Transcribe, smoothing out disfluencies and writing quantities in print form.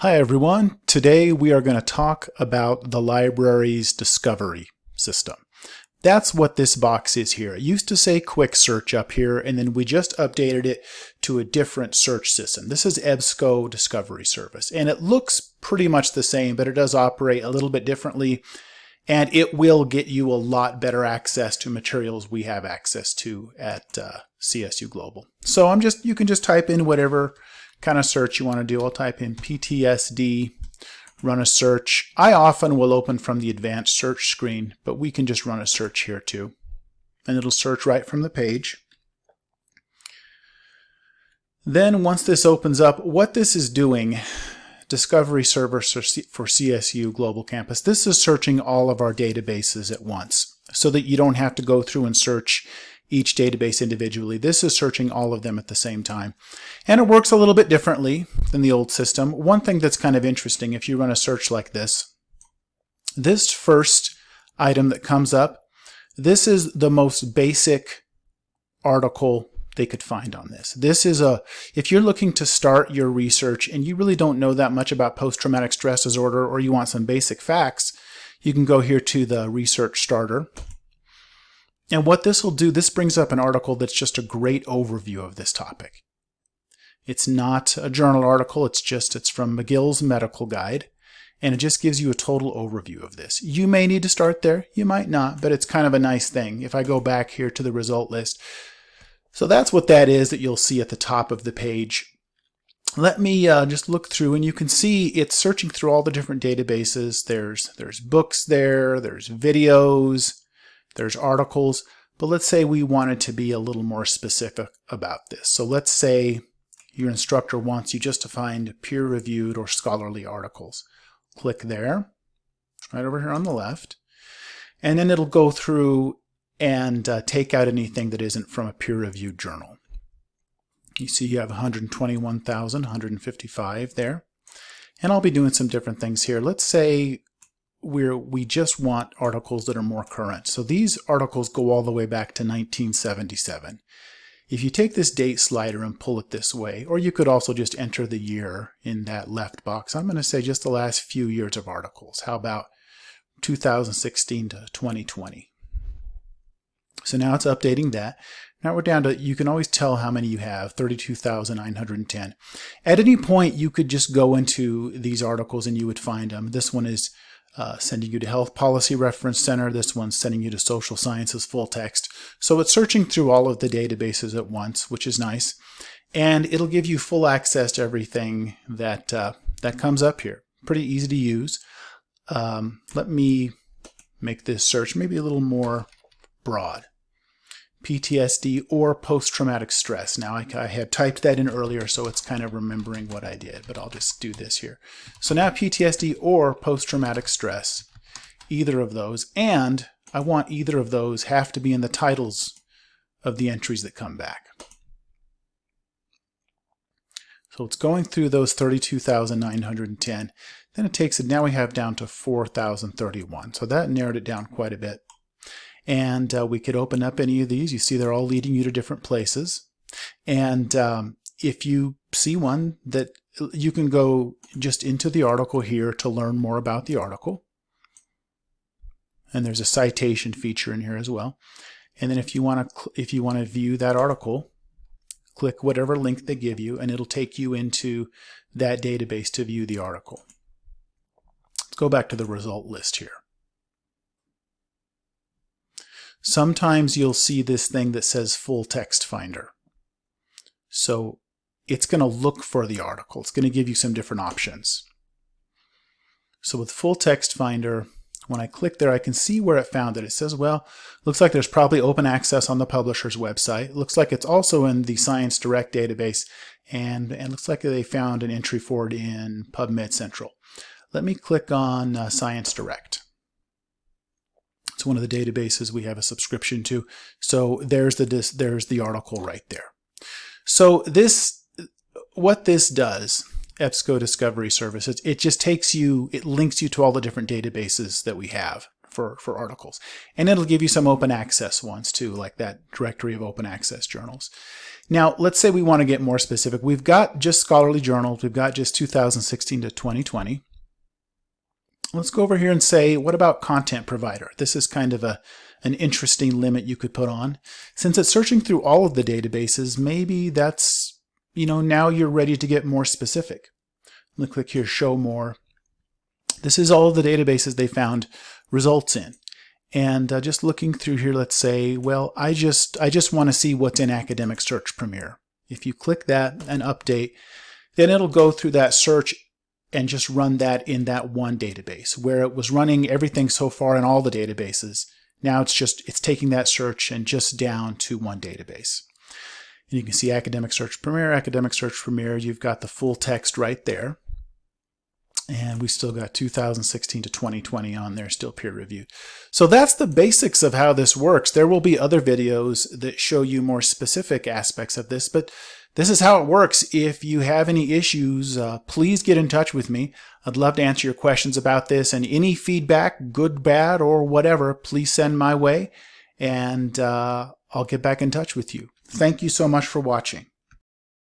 Hi everyone. Today we are going to talk about the library's discovery system. That's what this box is here. It used to say quick search up here, and then we just updated it to a different search system. This is EBSCO Discovery Service, and it looks pretty much the same, but it does operate a little bit differently, and it will get you a lot better access to materials we have access to at CSU Global. So you can just type in whatever kind of search you want to do. I'll type in PTSD, run a search. I often will open from the advanced search screen, but we can just run a search here too. And it'll search right from the page. Then once this opens up, what this is doing, Discovery Service for CSU Global Campus, this is searching all of our databases at once so that you don't have to go through and search each database individually. This is searching all of them at the same time. And it works a little bit differently than the old system. One thing that's kind of interesting, if you run a search like this first item that comes up, this is the most basic article they could find on this. If you're looking to start your research and you really don't know that much about post-traumatic stress disorder, or you want some basic facts, you can go here to the research starter. And what this will do, this brings up an article that's just a great overview of this topic. It's not a journal article, it's from McGill's Medical Guide, and it just gives you a total overview of this. You may need to start there, you might not, but it's kind of a nice thing. If I go back here to the result list, so that's what that is that you'll see at the top of the page. Let me just look through, and you can see it's searching through all the different databases. There's books there's videos, there's articles, but let's say we wanted to be a little more specific about this. So let's say your instructor wants you just to find peer-reviewed or scholarly articles. Click there, right over here on the left, and then it'll go through and take out anything that isn't from a peer-reviewed journal. You see you have 121,155 there, and I'll be doing some different things here. Let's say we just want articles that are more current. So these articles go all the way back to 1977. If you take this date slider and pull it this way, or you could also just enter the year in that left box, I'm going to say just the last few years of articles. How about 2016 to 2020? So now it's updating that. Now we're down to, you can always tell how many you have, 32,910. At any point, you could just go into these articles and you would find them. This one is sending you to Health Policy Reference Center. This one's sending you to Social Sciences Full Text. So it's searching through all of the databases at once, which is nice. And it'll give you full access to everything that comes up here. Pretty easy to use. Let me make this search maybe a little more broad. PTSD or post-traumatic stress. Now I had typed that in earlier, so it's kind of remembering what I did, but I'll just do this here. So now PTSD or post-traumatic stress, either of those, and I want either of those have to be in the titles of the entries that come back. So it's going through those 32,910. Then it takes it, now we have down to 4,031. So that narrowed it down quite a bit. And we could open up any of these. You see they're all leading you to different places. And if you see one that you can go just into the article here to learn more about the article. And there's a citation feature in here as well. And then if you want to view that article, click whatever link they give you, and it'll take you into that database to view the article. Let's go back to the result list here. Sometimes you'll see this thing that says Full Text Finder. So it's going to look for the article. It's going to give you some different options. So with Full Text Finder, when I click there, I can see where it found it. It says, well, looks like there's probably open access on the publisher's website. It looks like it's also in the Science Direct database, and looks like they found an entry for it in PubMed Central. Let me click on Science Direct. It's one of the databases we have a subscription to. So there's the article right there. So what this does, EBSCO Discovery Service, it just takes you, it links you to all the different databases that we have for articles. And it'll give you some open access ones too, like that directory of open access journals. Now, let's say we want to get more specific. We've got just scholarly journals. We've got just 2016 to 2020. Let's go over here and say, what about content provider? This is kind of an interesting limit you could put on. Since it's searching through all of the databases, maybe that's, now you're ready to get more specific. I'm going to click here, show more. This is all of the databases they found results in. And just looking through here, let's say, well, I just want to see what's in Academic Search Premier. If you click that and update, then it'll go through that search and just run that in that one database where it was running everything so far in all the databases. Now it's taking that search and just down to one database. And you can see Academic Search Premier, you've got the full text right there. And we still got 2016 to 2020 on there, still peer reviewed. So that's the basics of how this works. There will be other videos that show you more specific aspects of this, but this is how it works. If you have any issues, please get in touch with me. I'd love to answer your questions about this, and any feedback, good, bad, or whatever, please send my way, and I'll get back in touch with you. Thank you so much for watching.